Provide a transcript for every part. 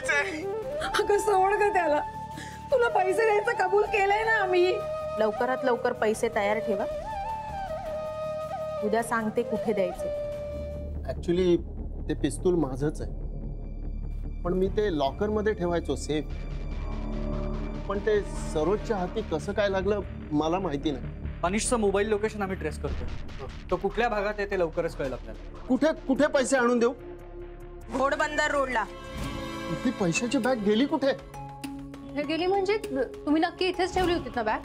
जायचंय। अगं सोड ग त्याला, तुला पैसे द्यायचं कबूल केलंय ना आम्ही। लवकरात लवकर पैसे तयार ठेवा, उद्या सांगते कुठे द्यायचे। ऍक्च्युली ते पिस्तूल माझंच आहे, पण मी ते लॉकर मध्ये ठेवायचो सेफ। पण ते सरोजच्या हाती कसं काय लागलं मला माहिती नाही। अनिशचं मोबाईल लोकेशन आम्ही ट्रेस करतो, तो कुठल्या भागात आहे ते लवकरच कळेल आपल्याला। कुठे कुठे पैसे आणून देऊ? घोडबंदर रोडला। ती पैशाची बॅग गेली कुठे? हे गेली म्हणजे तुम्ही नक्की इथेच ठेवली होती ना बॅग?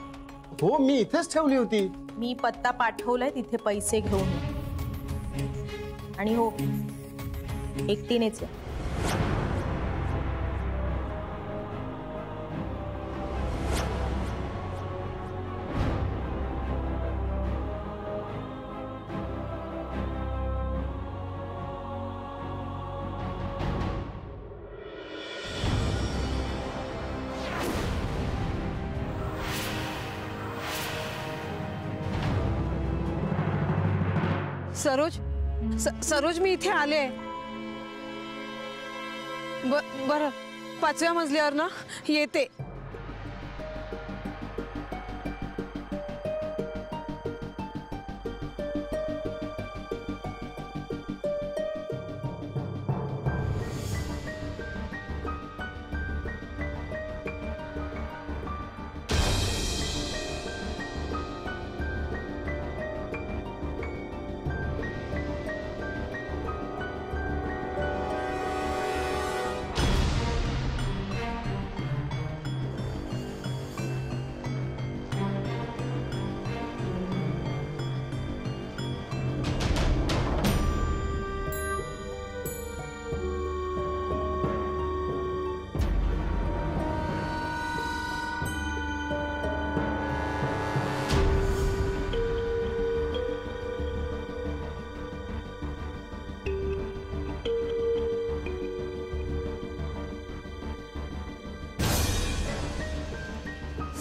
हो, मी इथेच ठेवली होती। मी पत्ता पाठवलाय, तिथे पैसे घेऊन ये। आणि हो, एकटीनेच आहे। सरोज मी इथे आले। बरं, 5व्या मजल्यावर ना येते।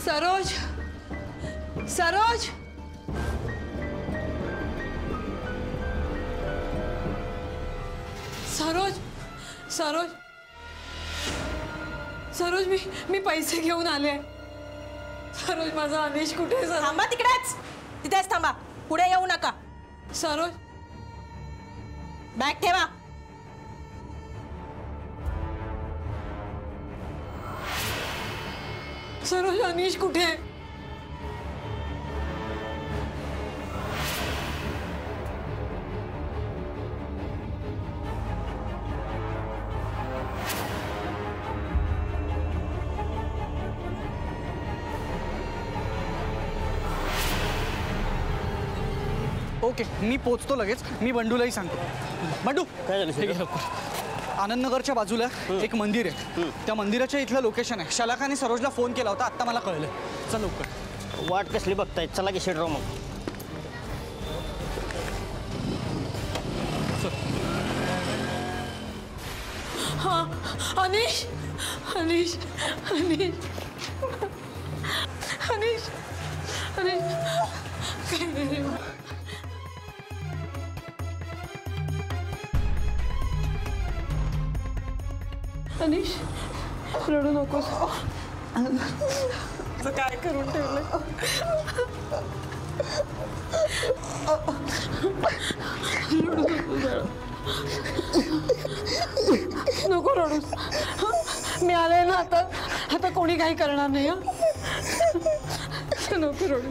सरोज, सरोज, सरोज, सरोज, सरोज, मी पैसे घेऊन आले। सरोज, माझा अनिश कुठे? थांबा तिकडेच, तिथेच थांबा, पुढे येऊ नका। सरोज, बॅग ठेवा। सरोज, अनिश कुठे? ओके, मी पोचतो लगेच। मी बंडूलाही सांगतो। बंडू, काय झालं? आनंदनगरच्या बाजूला एक मंदिर आहे, त्या मंदिराच्या इथलं लोकेशन आहे। शलाकाने सरोजला फोन केला होता, आता मला कळलं। चल लवकर। वाट कसली बघताय, चला की शेडराव मग। हाँ, अनिश, अनिश, अनिश, अनिश, अनिश, अनिश, रडू नकोस। काय करून ठेवलं? नको रडूस। मी आले ना, आता कोणी काही करणार नाही। नको रडू।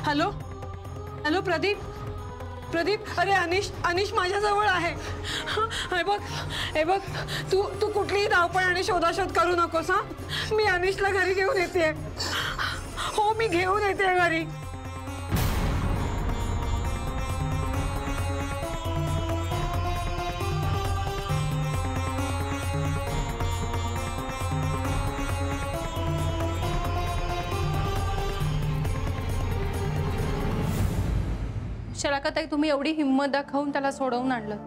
हॅलो, हॅलो, प्रदीप, प्रदीप, अरे अनिश माझ्याजवळ आहे। हे बघ, तू कुठलीही धावपळ आणि शोधाशोध करू नकोस। हा, मी अनिशला घरी घेऊन येते। हो, मी घेऊन येते घरी। शलाकाताई, तुम्ही एवढी हिम्मत दाखवून त्याला सोडवून आणलं,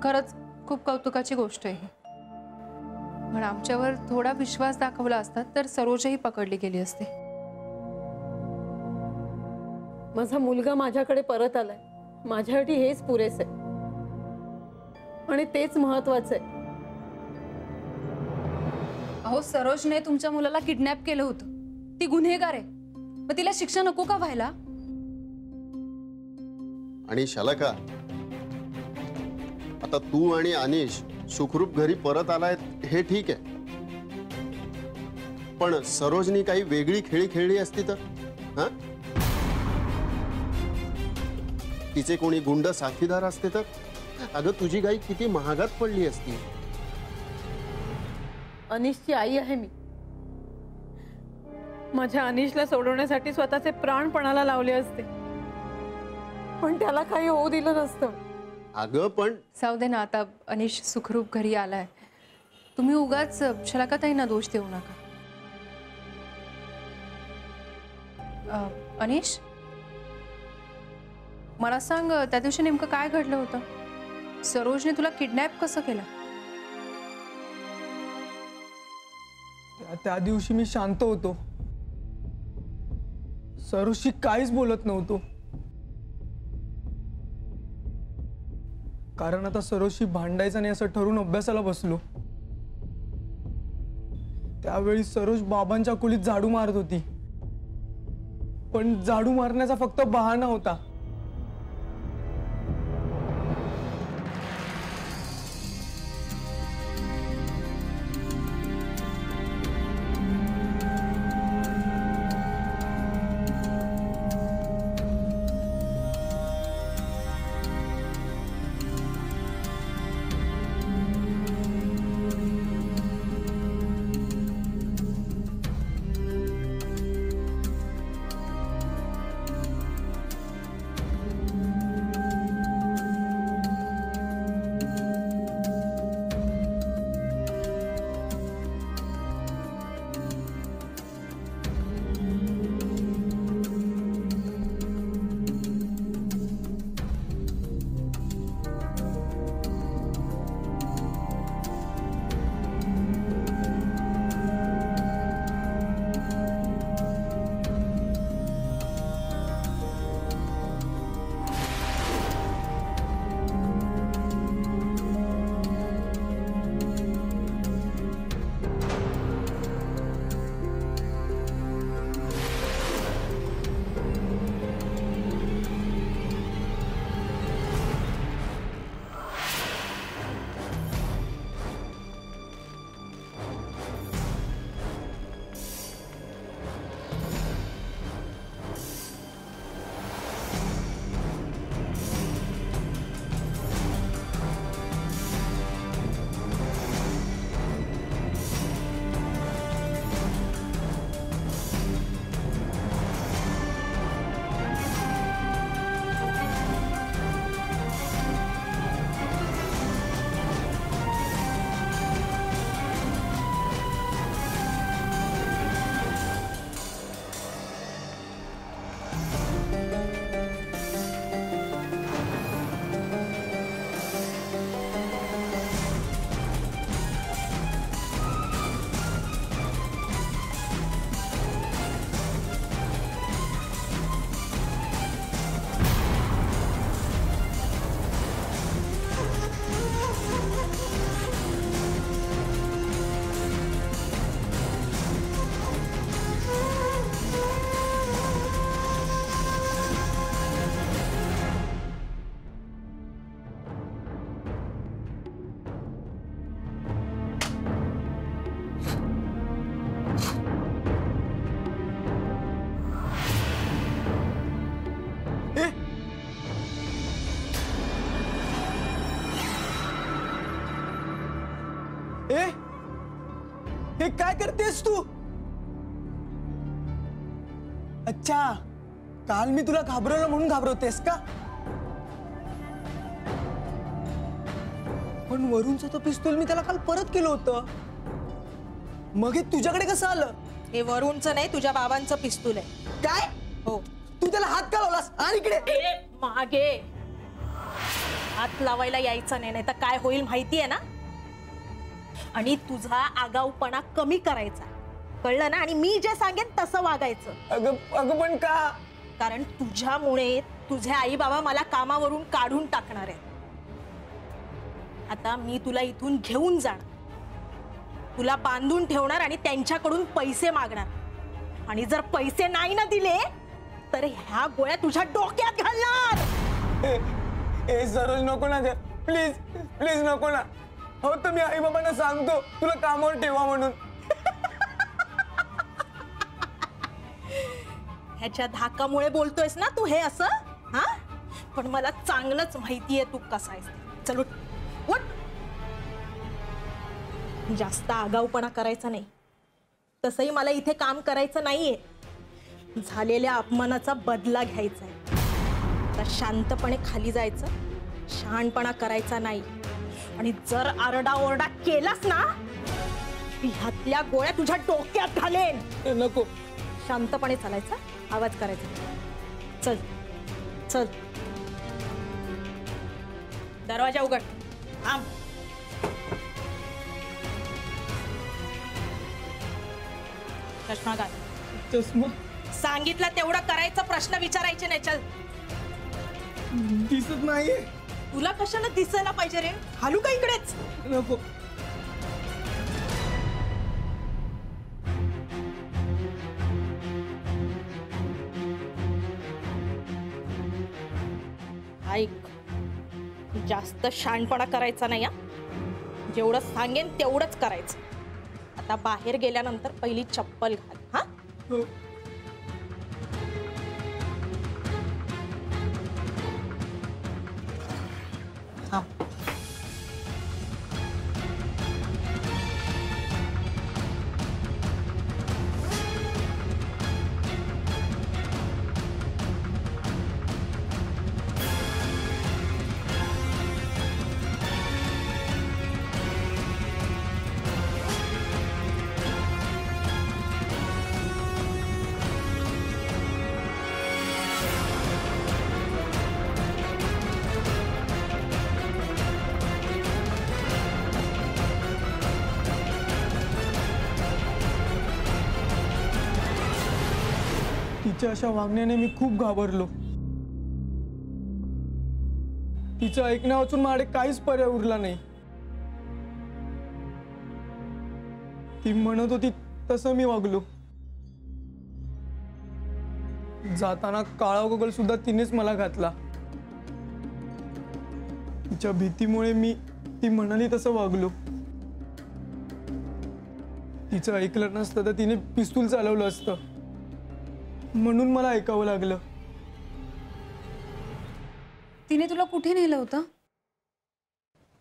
खरंच खूप कौतुकाची गोष्ट आहे। पण आमच्यावर थोडा विश्वास दाखवला असता तर सरोजही पकडली गेली असते. माझा मुलगा माझ्याकडे परत आलाय, माझ्यासाठी हेच पुरेसे आणि तेच महत्वाचं आहे. अहो, सरोजने तुमच्या मुलाला किडनॅप केलं होतं. ती गुन्हेगार आहे, मग तिला शिक्षा नको का व्हायला? आणि शालका, आता तू आणि अनिश सुखरूप घरी परत आलायत हे ठीक आहे, पण सरोजनी काही वेगळी खेळी खेळली असती तर? हा, तिचे कोणी गुंड साथीदार असते तर अगं तुझी गाई किती महागात पडली असती. अनिशची आई आहे मी. माझ्या अनिशला सोडवण्यासाठी स्वतःचे प्राण पणाला लावले असते, पण त्याला काही होऊ दिलं नसतं. अगं पण जाऊ दे ना, आता अनिश सुखरूप घरी आलाय. तुम्ही उगाच शलाकाताईंना दोष देऊ नका. अनिश, मला सांग, त्या दिवशी नेमकं काय घडलं होतं? सरोजने तुला किडनॅप कसं केलं? त्या दिवशी मी शांत होतो, सरोजशी काहीच बोलत नव्हतो, कारण आता सरोजशी भांडायचं नाही असं ठरवून अभ्यासाला बसलो. त्यावेळी सरोज बाबांच्या खोलीत झाडू मारत होती, पण झाडू मारण्याचा फक्त बहाणा होता. हे काय करतेस तू? अच्छा, काल मी तुला घाबरवलं म्हणून घाबरवतेस का? पण वरूनचं तो पिस्तूल मी त्याला काल परत केलं होतं, मग हे तुझ्याकडे कसं आलं? हे वरूनचं नाही, तुझ्या बाबांचं पिस्तूल आहे. काय? हो. तू त्याला हात का लावलास? आणि इकडे मागे हात लावायला यायचं नाही, नाही तर काय होईल माहितीये ना? आणि तुझा आगाऊपणा कमी करायचा, कळलं ना? आणि मी जे सांगेन तसं वागायचं. अगं अगं पण का? कारण तुझ्यामुळे तुझे आई बाबा मला कामावरून काढून टाकणार आहेत. आता मी तुला इथून घेऊन जाणार, तुला बांधून ठेवणार आणि त्यांच्याकडून पैसे मागणार. आणि जर पैसे नाही ना दिले तर ह्या गोळ्या तुझ्या डोक्यात घालणार. ए सरोज नको ना ग, प्लीज प्लीज नको ना. हो तर मी आई बाबांना सांगतो तुला कामावर ठेवा म्हणून. ह्याच्या धाकामुळे बोलतोयस ना तू हे असं, हा? पण मला चांगलंच माहितीये तू कसा आहेस. चल उठ उठ. जास्त आगाऊपणा करायचा नाही. तसंही मला इथे काम करायचं नाहीये. झालेल्या अपमानाचा बदला घ्यायचा आहे. तर शांतपणे खाली जायचं, शहाणपणा करायचा नाही. आणि जर आरडाओरडा केलास ना ह्यातल्या गोळ्या तुझ्या डोक्यात घालेन. नको. शांतपणे चालायचा, आवाज करायचा. चल चल. दरवाजा उघड. थांब. चष्मा घाल. चष्मा सांगितलं तेवढं करायचं, प्रश्न विचारायचे नाही. चल. दिसत नाहीये. तुला कशाला दिसायला पाहिजे रे? हालू का इकडेच? नको. ऐक, जास्त शहाणपणा करायचा नाही हा. जेवढं सांगेन तेवढंच करायचं. आता बाहेर गेल्यानंतर पहिली चप्पल घाल. हा? हो. हा. तिच्या अशा वागण्याने मी खूप घाबरलो. तिचं ऐकण्या वाचून माझ्याकडे काहीच पर्याय उरला नाही. ती म्हणत होती तसं मी वागलो. जाताना काळा गोगल सुद्धा तिनेच मला घातला. तिच्या भीतीमुळे मी ती म्हणाली तसं वागलो. तिचं ऐकलं नसतं तर तिने पिस्तूल चालवलं असतं, म्हणून मला ऐकावं लागलं. तिने तुला कुठे नेलं होतं?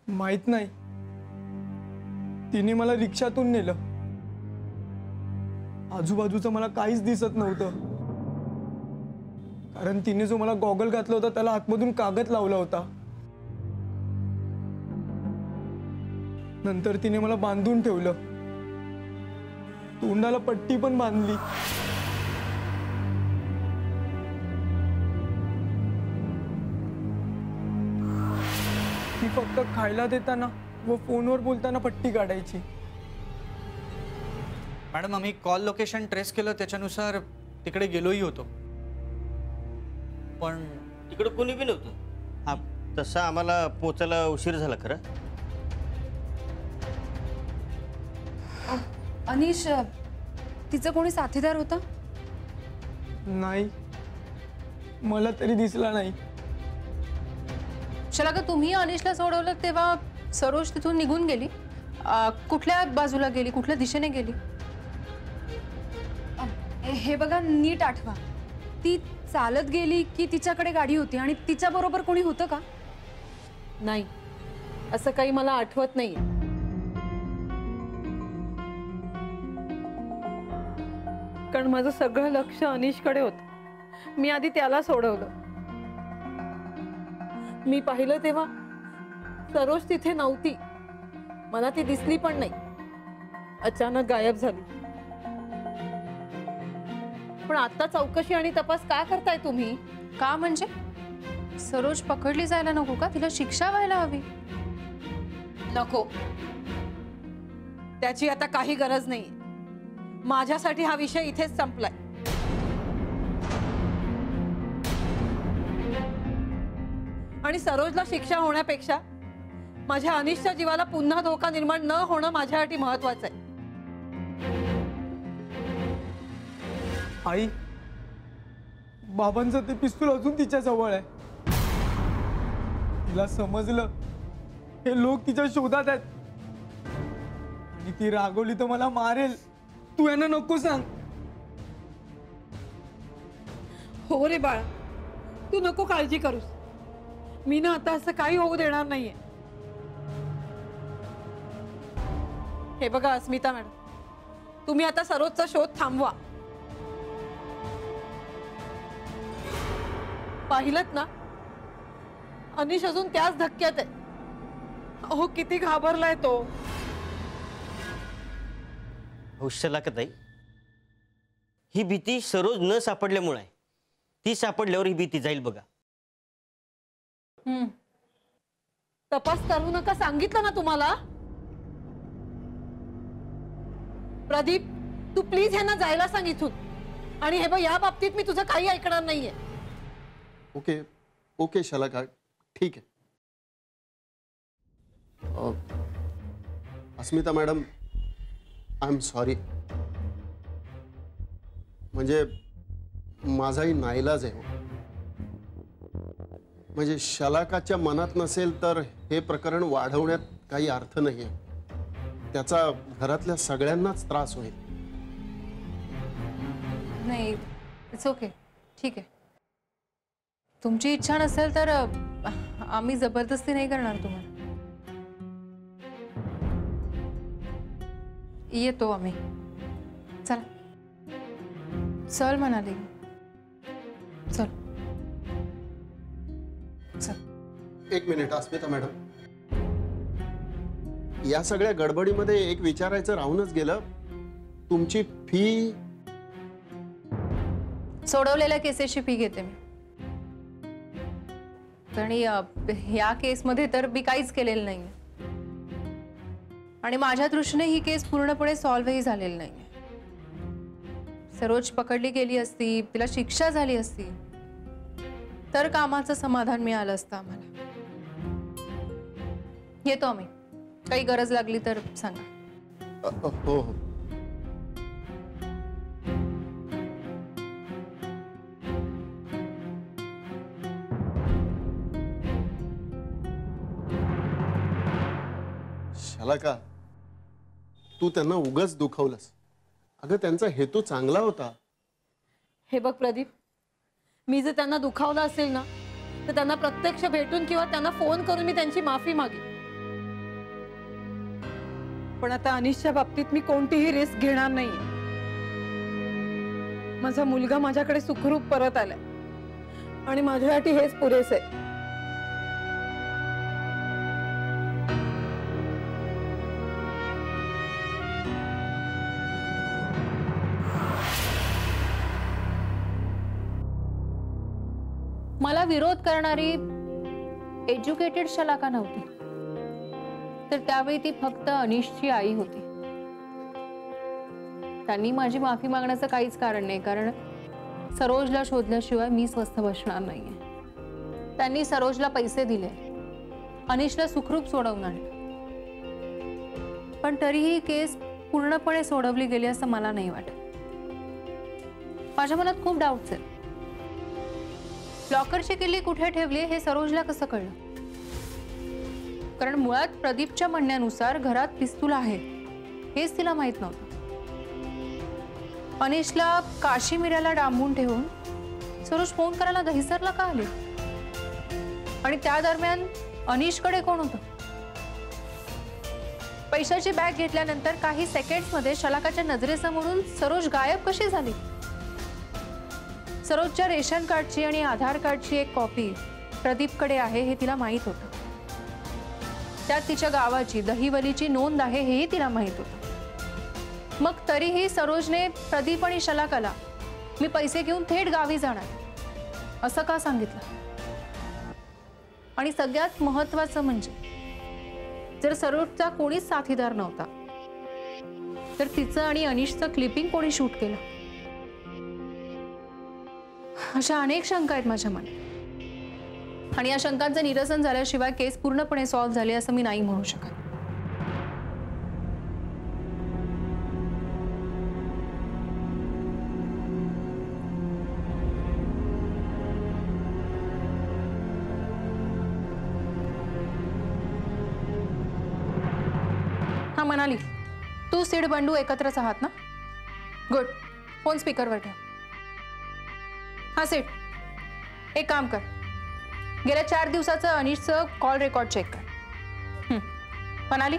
माहित नाही. तिने मला रिक्षातून नेलं. आजूबाजूचं मला काहीच दिसत नव्हतं, कारण तिने जो मला गॉगल घातला होता त्याला आतमधून कागद लावला होता. नंतर तिने मला बांधून ठेवलं. तोंडाला पट्टी पण बांधली. ती फक्त खायला देताना व फोनवर बोलताना पट्टी काढायची. मॅडम, आम्ही कॉल लोकेशन ट्रेस केलं, त्याच्यानुसार तिकडे गेलोही होतो, पण तिकडे कोणी बी नव्हतं. हा, तसं आम्हाला पोचायला उशीर झाला खरं. अनिश, तिचं कोणी साथीदार होता? नाही, मला तरी दिसला नाही. चला का तुम्ही अनिशला सोडवलं तेव्हा सरोज तिथून निघून गेली? कुठल्या बाजूला गेली, कुठल्या दिशेने गेली? हे बघा, नीट आठवा. ती चालत गेली की तिच्याकडे गाडी होती आणि तिच्या बरोबर कोणी होतं का? नाही, असं काही मला आठवत नाही. कारण माझं सगळं लक्ष अनिशकडे होतं. मी आधी त्याला सोडवलं. मी पाहिलं तेव्हा सरोज तिथे नव्हती. मला ती दिसली पण नाही. अचानक गायब झाली. पण आता चौकशी आणि तपास का करताय तुम्ही? का म्हणजे? सरोज पकडली जायला नको का? तिला शिक्षा व्हायला हवी. नको. त्याची आता काही गरज नाही. माझ्यासाठी हा विषय इथेच संपलाय. आणि सरोजला शिक्षा होण्यापेक्षा माझ्या अनिशच्या जीवाला पुन्हा धोका निर्माण न होणं माझ्यासाठी महत्वाचं आहे. आई, बाबांचं ते पिस्तूल अजून तिच्या जवळ आहे. तिला समजलं हे लोक तिच्या शोधात आहेत आणि ती रागवली तर मला मारेल. तू यांना नको सांग. हो रे बाळा, तू नको काळजी करूस. मी ना आता असं काही होऊ देणार नाहीये. हे बघा अस्मिता मॅडम, तुम्ही आता सरोजचा शोध थांबवा. पाहिलत ना, अनिश अजून त्याच धक्क्यात आहे. अहो किती घाबरलाय तो. शलाकाताई, ही भीती सरोज न सापडल्यामुळे आहे. ती सापडल्यावर ही भीती जाईल बघा. तपास करू नका सांगितलं ना तुम्हाला. प्रदीप, तू प्लीज ह्यांना जायला सांग इथून. आणि हे बघ, या बाबतीत मी तुझं काही ऐकणार नाहीये. ओके ओके शलाका, ठीक आहे. अस्मिता मॅडम, आय एम सॉरी. म्हणजे माझाही नाईलाज आहे. म्हणजे शलाकाच्या मनात नसेल तर हे प्रकरण वाढवण्यात काही अर्थ नाही आहे. त्याचा घरातल्या सगळ्यांनाच त्रास होईल. नाही, इट्स ओके, ठीक आहे. तुमची इच्छा नसेल तर आम्ही जबरदस्ती नाही करणार तुम्हाला. येतो आम्ही. चला, चल म्हणाले. चल चल. एक मिनिट अस्मिता मॅडम, या सगळ्या गडबडीमध्ये एक विचारायचं राहूनच गेलं. तुमची फी? सोडवलेल्या केसेसची फी घेते मी. आणि ह्या केसमध्ये तर मी काहीच केलेलं नाही आणि माझ्या दृष्टीने ही केस पूर्णपणे सॉल्व्हही झालेली नाही. सरोज पकडली गेली असती, तिला शिक्षा झाली असती तर कामाचं समाधान मिळालं असतं आम्हाला. येतो आम्ही. काही गरज लागली तर सांगा. हो हो. शलाका, तू त्यांना उगाच दुखावलंस. अगं त्यांचा हेतू चांगला होता. हे बघ प्रदीप, मी जर त्यांना दुखावलं असेल ना तर त्यांना प्रत्यक्ष भेटून किंवा त्यांना फोन करून मी त्यांची माफी मागेन. पण आता अनिशच्या बाबतीत मी कोणतीही रिस्क घेणार नाही. माझा मुलगा माझ्याकडे सुखरूप परत आलाय आणि माझ्यासाठी हेच पुरेसे आहे. मला विरोध करणारी एज्युकेटेड शलाका नव्हती, तर त्यावेळी ती फक्त अनिशची आई होती. त्यांनी माझी माफी मागण्याचं काहीच कारण नाही, कारण सरोजला शोधल्याशिवाय मी स्वस्थ बसणार नाहीये. त्यांनी सरोजला पैसे दिले, अनिशला सुखरूप सोडवून आणलं. पण तरीही केस पूर्णपणे सोडवली गेली असं मला नाही वाटत. माझ्या मनात खूप डाऊट्स आहेत. लॉकरची किल्ली कुठे ठेवली हे सरोजला कसं कळलं? कारण मुळात प्रदीपच्या म्हणण्यानुसार घरात पिस्तूल आहे हेच तिला माहित नव्हतं. अनिशला काशीमीराला डांबून ठेवून सरोज फोन करायला दहिसरला का आली? आणि त्या दरम्यान अनिशकडे कोण होतं? पैशाची बॅग घेतल्यानंतर काही सेकंड्समध्ये शलाकाच्या नजरेसमोरून सरोज गायब कशी झाली? सरोजच्या रेशन कार्डची आणि आधार कार्डची एक कॉपी प्रदीपकडे आहे हे तिला माहित होतं. त्यात तिच्या गावाची दहिवलीची नोंद आहे हेही तिला माहित होतं. मग तरीही सरोजने प्रदीप आणि शलाकाला मी पैसे घेऊन थेट गावी जाणार असं का सांगितलं? आणि सगळ्यात महत्त्वाचं म्हणजे जर सरोजचा कोणीच साथीदार नव्हता तर तिचं आणि अनिशचं क्लिपिंग कोणी शूट केलं? अशा अनेक शंका आहेत माझ्या मनात, आणि या शंकांचं निरसन झाल्याशिवाय केस पूर्णपणे सॉल्व्ह झाली असं मी नाही म्हणू शकत. हा मनाली, तू सिड बंडू एकत्रच आहात ना? गुड. फोन स्पीकरवर ठेव. हा सिड, एक काम कर, गेल्या 4 दिवसाचं अनिशचं कॉल रेकॉर्ड चेक कर. मनाली,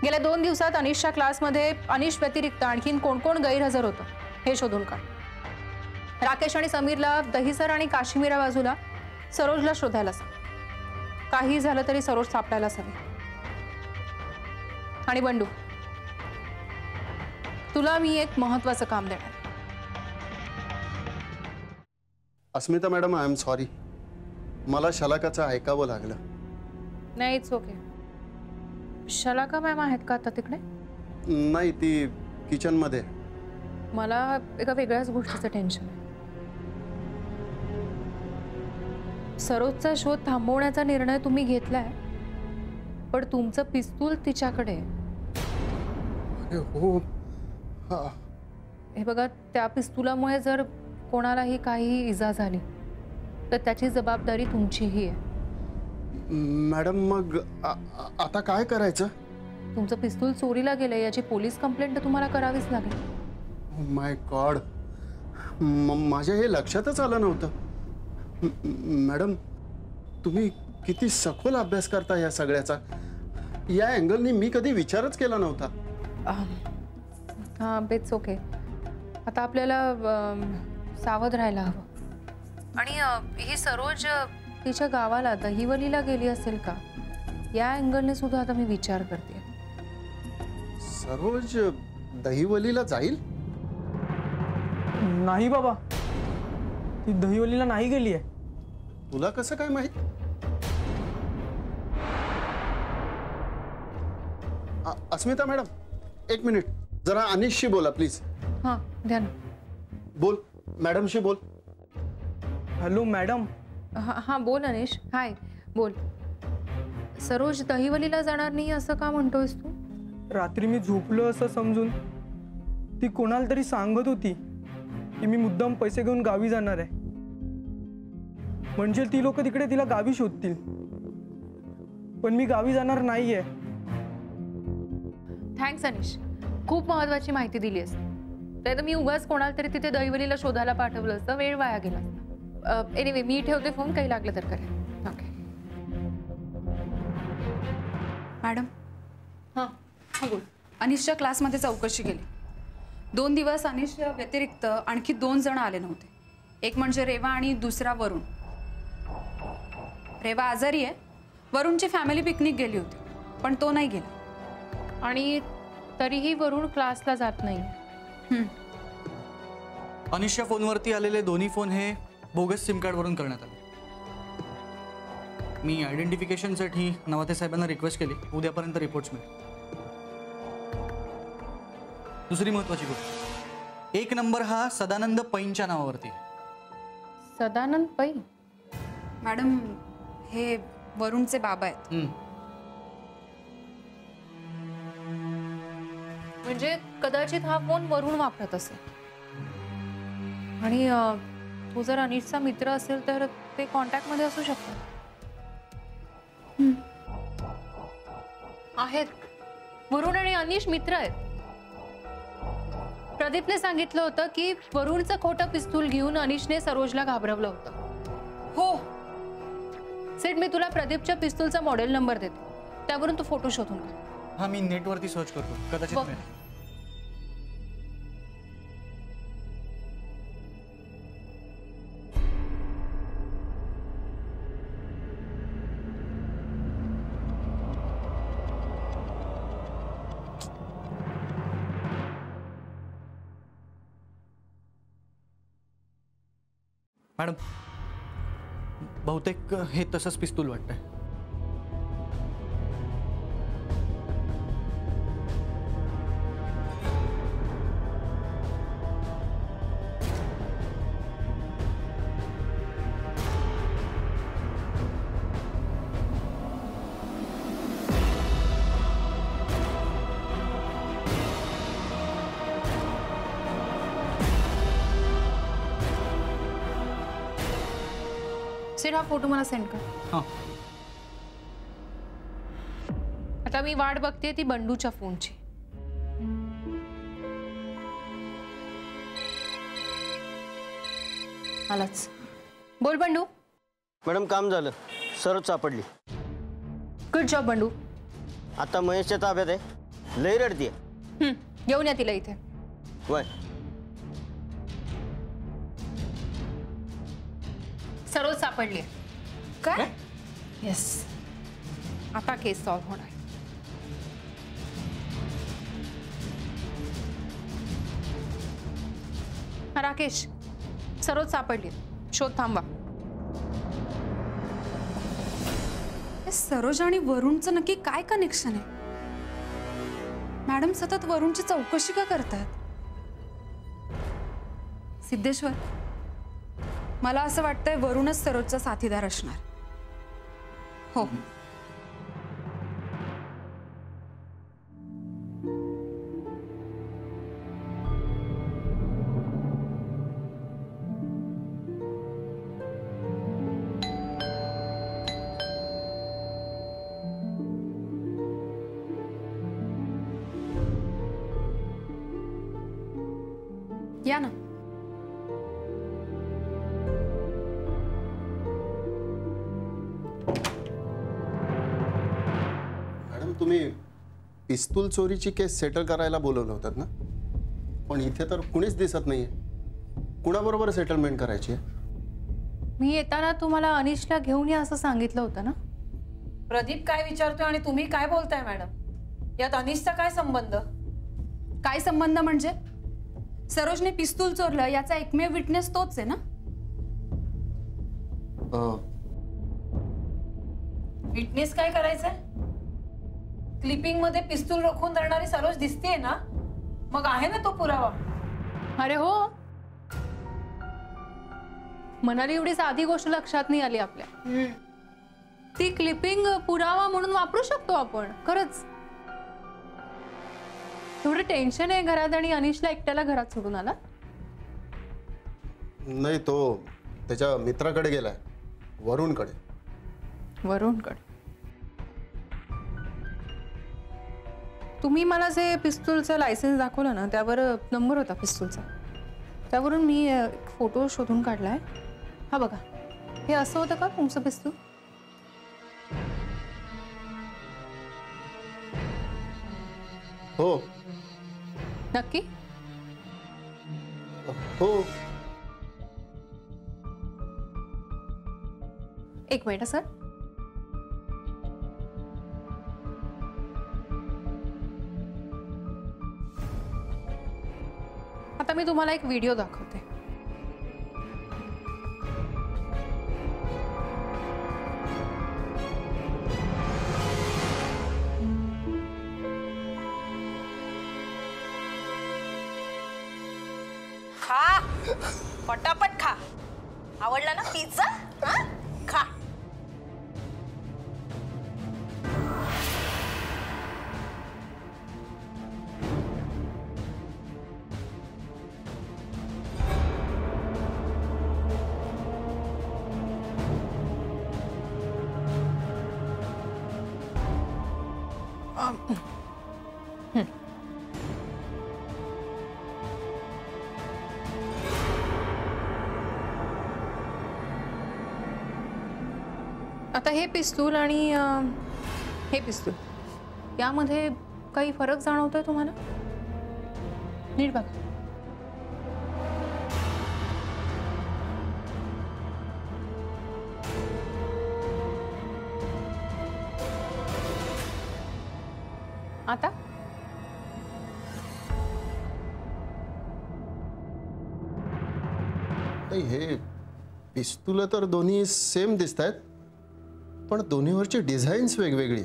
गेल्या 2 दिवसात अनिशच्या क्लासमध्ये अनिश व्यतिरिक्त आणखीन कोण कोण गैरहजर होतं हे शोधून काढ. राकेश आणि समीरला दहीसर आणि काश्मीरा बाजूला सरोजला शोधायला सांग. काही झालं तरी सरोज सापडायलाच हवी. आणि बंडू, तुला मी एक महत्वाचं काम देणार. अस्मिता मॅडम, आय एम सॉरी, मला शलाकाचं ऐकावं लागलं. नाही, इट्स ओके. शलाका मॅम आहेत का आता तिकडे? नाही, ती किचनमध्ये. मला एका वेगळ्याच गोष्टीचं टेन्शन आहे. सरोजचा शोध थांबवण्याचा निर्णय तुम्ही घेतलाय, पण तुमचं पिस्तूल तिच्याकडे आहे. हो. हे बघा, त्या पिस्तुलामुळे जर कोणालाही काही इजा झाली तर त्याची जबाबदारी तुमचीही आहे. मॅडम, मग आता काय करायचं? तुमचं पिस्तूल चोरीला गेलं याची पोलीस कंप्लेंट तर तुम्हाला करावीच लागेल. माय गॉड, माझ्या हे लक्षातच आलं नव्हतं. मॅडम, तुम्ही किती सखोल अभ्यास करता या सगळ्याचा. या अँगलनी मी कधी विचारच केला नव्हता. हां, इट्स ओके. आता आपल्याला सावध राहायला हवं. आणि ही सरोज तिच्या गावाला दहिवलीला गेली असेल का, या अँगलने सुद्धा आता मी विचार करते. सरोज दहिवलीला जाईल? नाही बाबा, ती दहिवलीला नाही गेली आहे. तुला कसं काय माहित? अस्मिता मॅडम, 1 मिनिट, जरा अनिशशी बोला प्लीज. हां, ध्यान. बोल, मॅडमशी बोल. Hello madam. हां, बोल अनिश. हाय, बोल. सरोज दहिवलीला जाणार नाही असं का म्हणतोयस तू? रात्री मी झोपलो असं समजून ती कोणाला तरी सांगत होती की मी मुद्दाम पैसे घेऊन गावी जाणार आहे, म्हणजे ती लोक तिकडे तिला गावी शोधतील. पण मी गावी जाणार नाहीये. थँक्स अनिश, खूप महत्वाची माहिती दिली असती. तर मी उगाच कोणाला तरी तिथे दहिवलीला शोधायला पाठवलं असतं, वेळ वाया गेला असता. एनिवे, मी ठेवते फोन, काही लागलं तर करेल. Okay madam. हां हां, बोल. अनिशच्या क्लासमध्ये चौकशी केली. 2 दिवस अनिश व्यतिरिक्त आणखी 2 जण आले नव्हते. एक म्हणजे रेवा आणि दुसरा वरुण. रेवा आजारी आहे. वरुणची फॅमिली पिकनिक गेली होती, पण तो नाही गेला. आणि तरीही वरुण क्लासला जात नाही. अनिशच्या फोनवरती आलेले दोन्ही फोन हे बोगस सिम कार्डवरून करण्यात आले. मी आयडेंटिफिकेशनसाठी नवाते साहेबांना रिक्वेस्ट केली. उद्यापर्यंत रिपोर्ट्स मिळेल. दुसरी महत्वाची गोष्ट, 1 नंबर हा सदानंद पैंच्या नावावरती आहे. सदानंद पै? मॅडम, हे वरुणचे बाबा आहेत. म्हणजे कदाचित हा फोन वरुण वापरत असेल. आणि तो जर अनिशचा मित्र असेल तर ते कॉन्टॅक्टमध्ये असू शकतात. आहेत. वरुण आणि अनिश मित्र आहेत. प्रदीपने सांगितलं होतं की वरुणचं खोटं पिस्तूल घेऊन अनिशने सरोजला घाबरवलं होतं. हो सेट, मी तुला प्रदीपच्या पिस्तूलचा मॉडेल नंबर देते, त्यावरून तू फोटो शोधून काढ. हा, मी नेटवरती सर्च करतो, कदाचित बघ. मिळेल. मॅडम, बहुतेक हे तसंच पिस्तूल वाटतंय. सिर हा फोटो मला सेंड कर. हां आता मी वाट बघते ती बंडूच्या फोनची. आलाच. बोल बंडू. मॅडम काम झालं, सरोज सापडली. Good job Bandu. आता महेशच्या ताब्यात आहे, लई रडतीये. घेऊन या तिला इथे. वय सरोज सापडली. काय? येस. आता केस सॉल्व्ह होणार. राकेश, सरोज सापडली. शोध थांबवा. सरोज आणि वरुणचं नक्की काय कनेक्शन आहे? मॅडम सतत वरुणची चौकशी का करतात? सिद्धेश्वर, मला असं वाटतंय वरुणच सरोजचा साथीदार असणार. हो. या ना. मॅडम तुम्ही पिस्तूल चोरीची केस सेटल करायला बोलवलं होतात ना, पण इथे तर कुणीच दिसत नाहीये. कुणाबरोबर सेटलमेंट करायची आहे? मी येताना तुम्हाला अनिशला घेऊन या असं सांगितलं होतं ना. प्रदीप काय विचारतोय आणि तुम्ही काय बोलताय मॅडम? यात अनिशचा काय संबंध? काय संबंध म्हणजे? सरोजने पिस्तूल चोरलं याचा एकमेव विटनेस तोच आहे ना. विटनेस काय करायचंय? क्लिपिंग मध्ये पिस्तूल रोखून धरणारी सरोज दिसतेय ना, मग आहे ना तो पुरावा. अरे हो, मनाली एवढी साधी गोष्ट लक्षात नाही आली आपल्या. ती क्लिपिंग पुरावा म्हणून वापरू शकतो आपण. खरंच थोडं टेन्शन आहे घरात आणि अनिशला एकट्याला घरात सोडून आला. नाही, तो त्याच्या मित्राकडे गेलाय, वरुणकडे. वरुणकडे? तुम्ही मला जे पिस्तूलचं लायसन्स दाखवलं ना, त्यावर नंबर होता पिस्तूलचा. त्यावरून मी फोटो शोधून काढलाय. हा बघा, हे असं होतं का तुमचं पिस्तूल? हो. नक्की? हो. एक मिनिट सर. आता मी तुम्हाला एक व्हिडिओ दाखवते. खा, पटापट खा. आवडला ना पिझ्झा? खा. आता हे पिस्तूल आणि हे पिस्तूल यामध्ये काही फरक जाणवतोय तुम्हाला? नीट बघा. आता हे पिस्तूल तर दोन्ही सेम दिसत आहेत, पण दोन्हीवरची डिझाईन्स वेगवेगळी.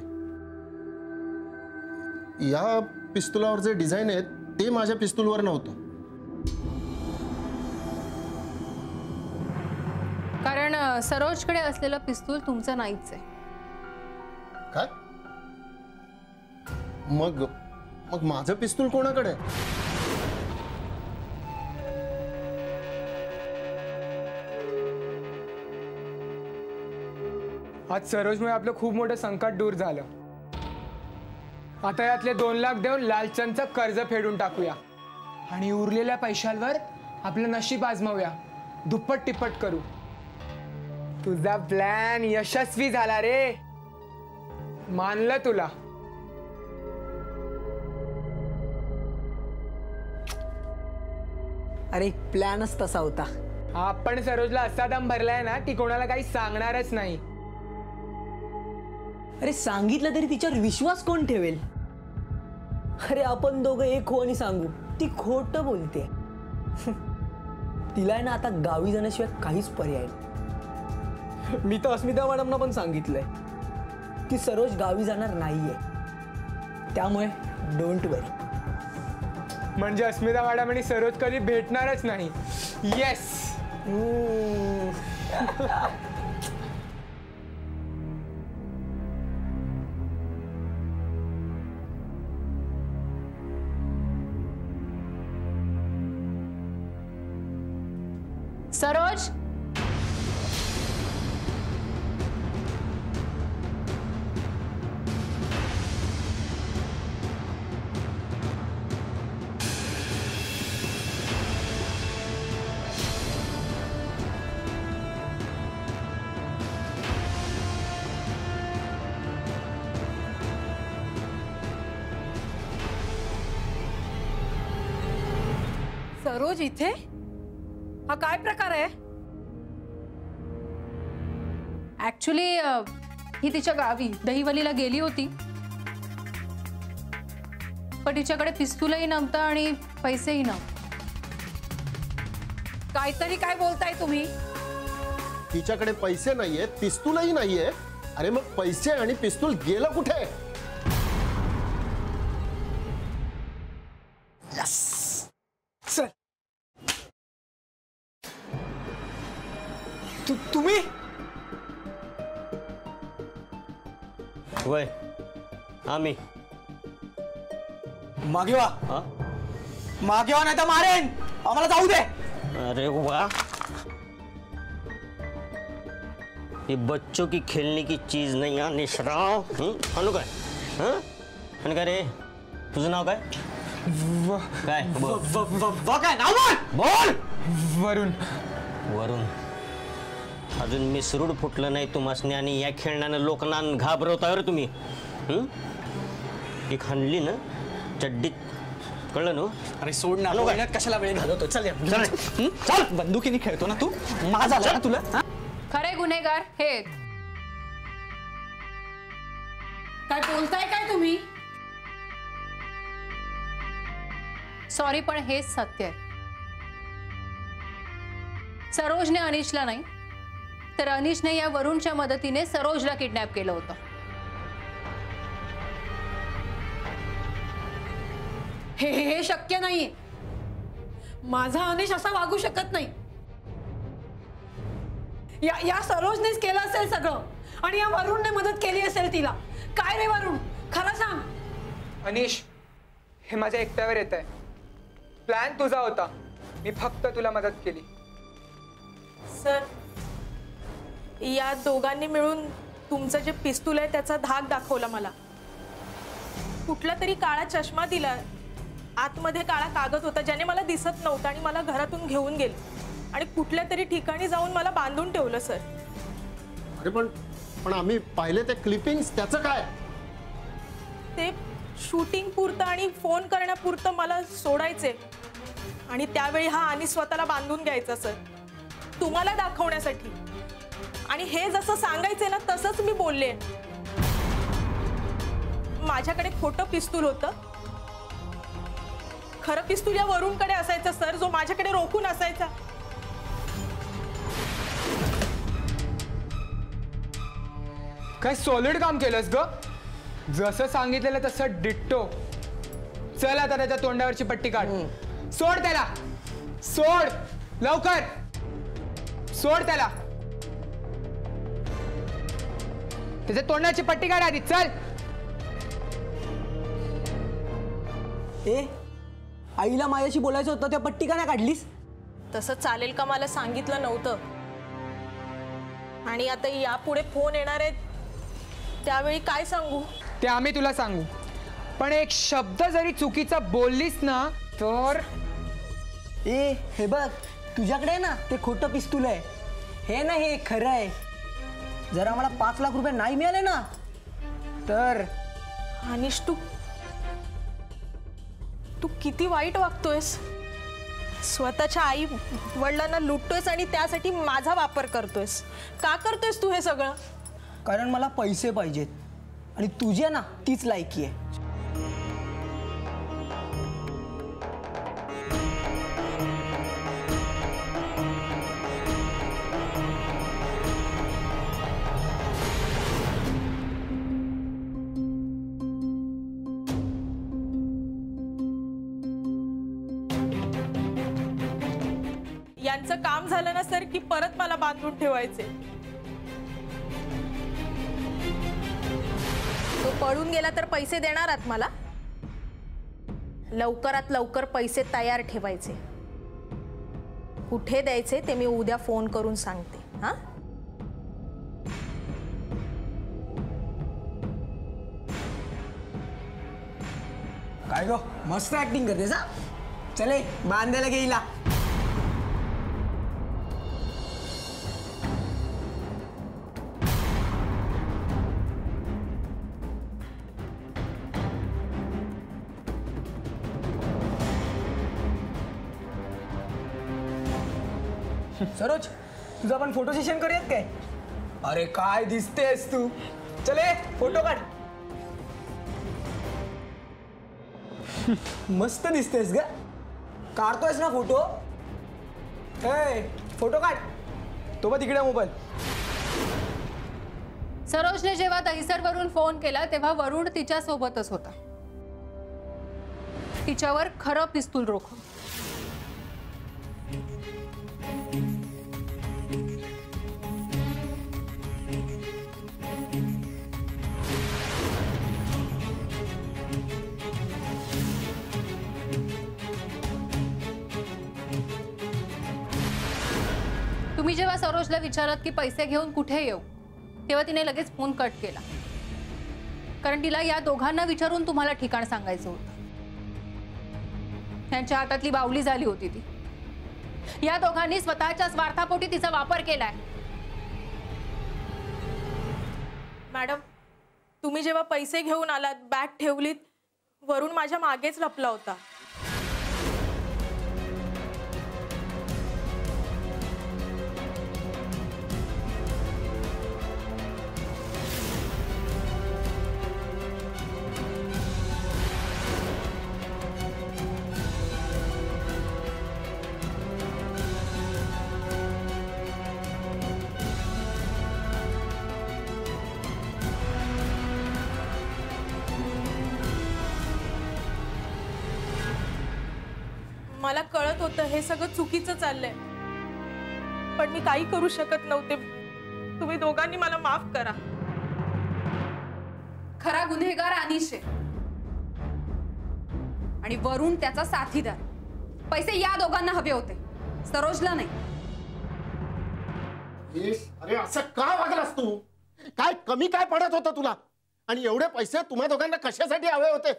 या पिस्तुलावर जे डिझाईन आहेत ते माझ्या पिस्तूलवर नव्हतं. कारण सरोजकडे असलेलं पिस्तूल तुमचं नाहीच आहे. काय? मग मग माझं पिस्तूल कोणाकडे आहे? आज सरोजमुळे आपलं खूप मोठं संकट दूर झालं. आता यातले 2 लाख देऊन लालचंदचं कर्ज फेडून टाकूया आणि उरलेल्या पैशांवर आपलं नशीब आजमावूया. दुप्पट टिप्पट करू. तुझा प्लॅन यशस्वी झाला रे. मानलं तुला. अरे प्लॅनच तसा होता. आपण सरोजला असा दम भरलाय ना ती कोणाला काही सांगणारच नाही. अरे सांगितलं तरी तिच्यावर विश्वास कोण ठेवेल? अरे आपण दोघं एक हो आणि सांगू, ती खोटं बोलते. तिला आहे ना आता गावी जाण्याशिवाय काहीच पर्याय नाही. मी तर अस्मिता मॅडमना पण सांगितलंय की सरोज गावी जाणार नाहीये, त्यामुळे डोंट वरी. म्हणजे अस्मिता मॅडम आणि सरोज कधी भेटणारच नाही. येस. सरोज, सरोज इथे? हा काय प्रकार आहे? ऍक्च्युली ही तिच्या गावी दहिवलीला गेली होती, पण तिच्याकडे पिस्तूलही नव्हतं आणि पैसेही नव्हते. काहीतरी काय बोलताय तुम्ही? तिच्याकडे पैसे नाहीये, पिस्तूलही नाहीये. अरे मग पैसे आणि पिस्तूल गेलं कुठे? सर तुम्ही वय आम्ही मागे वा. हा? मागे वा नाही तर मारेन. आम्हाला जाऊ दे. अरे वाह, ये बच्चों की खेलने की चीज नहीं है निशराव. आणू काय? आणि काय रे, तुझं नाव काय? काय काय नाव बोल. बोल. वरून. वरून. अजून मी सुरूड फुटलं नाही तुम्हासनी आणि या खेळण्यानं लोकांना घाबरवता रे तुम्ही. एक हाणली ना चड्डीत, कळलं ना? अरे सोड ना. आणू काय? बोलण्यात कशाला वेळ घालवतो? चल चल. चल. बंदुकीने खेळतो ना तू? माझा झाला ना तुला? खरे गुन्हेगार हे. काय बोलताय काय तुम्ही? सॉरी, पण हेच सत्य आहे. सरोजने अनिशला नाही तर अनिशने या वरुणच्या मदतीने सरोजला किडनॅप केलं होतं. हे शक्य नाहीये. माझा अनिश असा वागू शकत नाही. या सरोजनेच केलं असेल सगळं आणि या वरुणने मदत केली असेल तिला. काय रे वरुण, खरं सांग. अनिश, हे माझ्या एकट्यावर येत आहे. प्लॅन तुझा होता, मी फक्त तुला मदत केली. सर, या दोघांनी मिळून तुमचं जे पिस्तूल आहे त्याचा धाक दाखवला मला. कुठला तरी काळा चष्मा दिला, आतमध्ये काळा कागद होता ज्याने मला दिसत नव्हतं आणि मला घरातून घेऊन गेले आणि कुठल्या तरी ठिकाणी जाऊन मला बांधून ठेवलं. सर, अरे पण आम्ही पाहिले ते क्लिपिंग्स, त्याचं काय? ते शूटिंग पुरतं आणि फोन करण्यापुरतं मला सोडायचे आणि त्यावेळी हा आणि स्वतःला बांधून घ्यायचा सर, तुम्हाला दाखवण्यासाठी. आणि हे जसं सांगायचे ना तसंच मी बोलले. माझ्याकडे खोटं पिस्तूल होतं, खरं पिस्तूल या वरुणकडे असायचं सर, जो माझ्याकडे रोखून असायचा. काय सॉलिड काम केलंस ग. जसं सांगितलेलं तसं डिट्टो. चल आता त्याच्या तोंडावरची पट्टी काढ. सोड त्याला. सोड लवकर. सोड त्याला. त्याच्या तोंडाची पट्टी काढ आधी. चल. ए, आईला माझ्याशी बोलायचं होतं, त्या पट्टी का नाही काढलीस? तसं चालेल का मला सांगितलं नव्हतं. आणि आता यापुढे फोन येणार आहेत त्यावेळी काय सांगू? ते आम्ही तुला सांगू, पण एक शब्द जरी चुकीचा बोललीस ना तर ए हे बघ, तुझ्याकडे ना ते खोटं पिस्तूल आहे, हे ना हे खरं आहे. जर आम्हाला 5 लाख रुपये नाही मिळाले ना तर अनिश तू किती वाईट वागतोयस. स्वतःच्या आई वडिलांना लुटतोयस आणि त्यासाठी माझा वापर करतोयस. का करतोयस तू हे सगळं? कारण मला पैसे पाहिजेत आणि तुझी ना तीच लायकी आहे. यांचं काम झालं ना सर की परत मला बांधून ठेवायचे. तो पळून गेला तर पैसे देणार आहात मला? लवकरात लवकर पैसे तयार ठेवायचे. कुठे द्यायचे ते मी उद्या फोन करून सांगते. हा, काय गो मस्त ऍक्टिंग करतेस हा. चले बांधायला गेला. सरोज तुझा पण फोटो सेशन करूयात काय? अरे काय दिसतेस तू. चले फोटो काढ. मस्त दिसतेस ग. काढतोयस ना फोटो? फोटो काढ. तो बघ तिकडे मोबाईल. सरोजने जेव्हा दहिसरवरून फोन केला तेव्हा वरुण तिच्या सोबतच होता. तिच्यावर खरं पिस्तूल रोखून. तुम्ही जेव्हा सरोजला विचारत की पैसे घेऊन कुठे येऊ तेव्हा तिने लगेच फोन कट केला, कारण तिला या दोघांना विचारून तुम्हाला ठिकाण सांगायचं होतं. त्यांच्या हातातली बावली झाली होती ती. या दोघांनी स्वतःच्या स्वार्थापोटी तिचा वापर केलाय. मॅडम तुम्ही जेव्हा पैसे घेऊन आलात, बॅग ठेवलीत, वरून माझ्या मागेच लपला होता. मला कळत होतं हे सगळं चुकीचं चाललंय, पण मी काही करू शकत नव्हते. तुम्ही दोघांनी मला माफ करा. खरा गुन्हेगार अनिश आहे आणि वरुण त्याचा साथीदार. पैसे या दोघांना हवे होते, सरोजला नाही. अरे असं का वागलास तू? काय कमी काय पडत होतं तुला? आणि एवढे पैसे तुम्हा दोघांना कशासाठी हवे होते?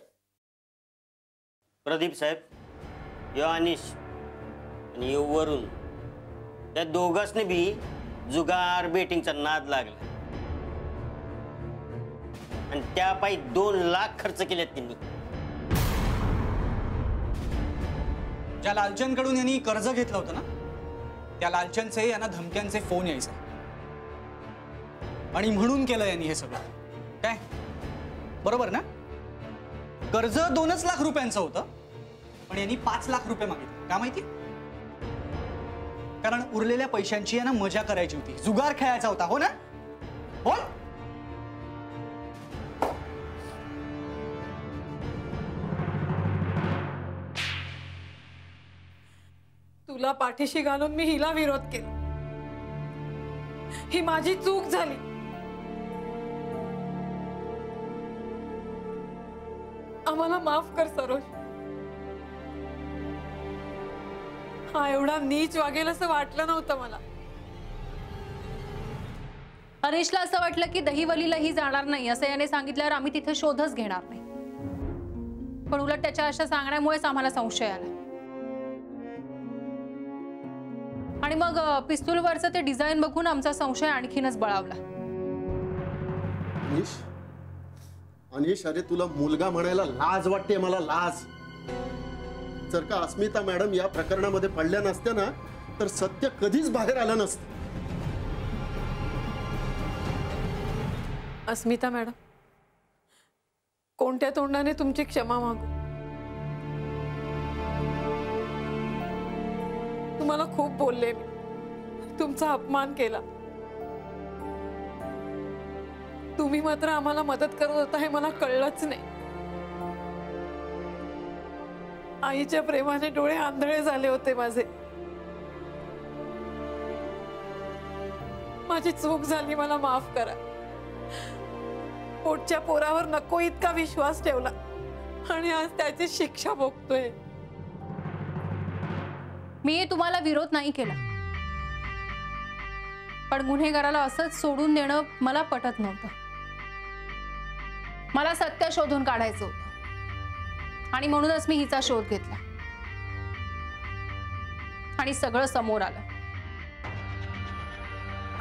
प्रदीप साहेब, यो अनिश आणि यो वरुण, त्या दोघांनी बी जुगार बेटिंगचा नाद लागला आणि त्यापायी 2 लाख खर्च केलेत त्यांनी. ज्या लालचंदकडून यांनी कर्ज घेतलं होतं ना, त्या लालचंदचे यांना धमक्यांचे फोन यायचे आणि म्हणून केलं यांनी हे सगळं. काय बरोबर ना? कर्ज 2च लाख रुपयांचं होतं, पण यांनी 5 लाख रुपये मागितले. का माहिती? कारण उरलेल्या पैशांची यांना मजा करायची होती, जुगार खेळायचा होता. हो ना? हो. तुला पाठीशी घालून मी हिला विरोध केला. ही माझी चूक झाली. आम्हाला माफ कर सरोज. हा एवढा नीच वागेल असं वाटलं नव्हतं मला. अनिशला असं वाटलं की दहिवलीलाही जाणार नाही असं याने सांगितल्यावर आम्ही तिथे शोधच घेणार नाही, पण उलट त्याच्या अशा सांगण्यामुळेच आम्हाला संशय आला. आणि मग पिस्तूलवरचं ते डिझाईन बघून आमचा संशय आणखीनच बळावला. अनिश, अनिश, अरे तुला मुलगा म्हणायला लाज वाटते मला, लाज. जर का अस्मिता मॅडम या प्रकरणामध्ये पडल्या नसत्या ना तर सत्य कधीच बाहेर आलं नसतं. अस्मिता मॅडम, कोणत्या तोंडाने तुमची क्षमा मागू? तुम्हाला खूप बोलले मी, तुमचा अपमान केला. तुम्ही मात्र आम्हाला मदत करत होता हे मला कळलंच नाही. आईच्या प्रेमाने डोळे आंधळे झाले होते माझे. माझी चूक झाली, मला माफ करा. पोटच्या पोरावर नको इतका विश्वास ठेवला आणि आज त्याची शिक्षा भोगतोय. मी तुम्हाला विरोध नाही केला, पण गुन्हेगाराला असंच सोडून देणं मला पटत नव्हतं. मला सत्य शोधून काढायचं होतं आणि म्हणूनच मी हिचा शोध घेतला आणि सगळं समोर आलं.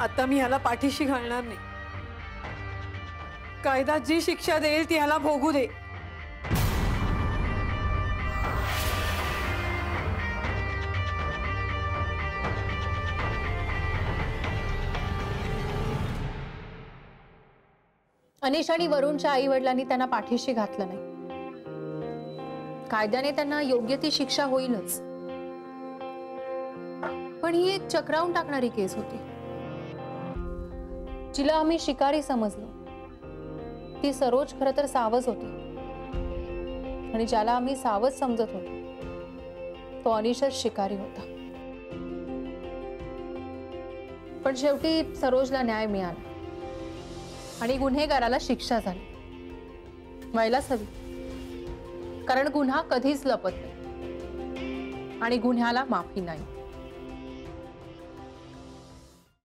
आता मी ह्याला पाठीशी घालणार नाही. कायदा जी शिक्षा देईल ती ह्याला भोगू दे. अनिश आणि वरुणच्या आई वडिलांनी त्यांना पाठीशी घातलं नाही. कायद्याने त्यांना योग्य ती शिक्षा होईलच, पण ही एक चक्रावून टाकणारी केस होती. जिला आम्ही शिकारी समजलो ती सरोज खरं तर सावज होती, आणि ज्याला आम्ही सावज समजत होतो तो अनिशच शिकारी होता. पण शेवटी सरोजला न्याय मिळाला आणि गुन्हेगाराला शिक्षा झाली. व्हायलाच हवी, कारण गुन्हा कधीच लपत नाही आणि गुन्ह्याला माफी नाही.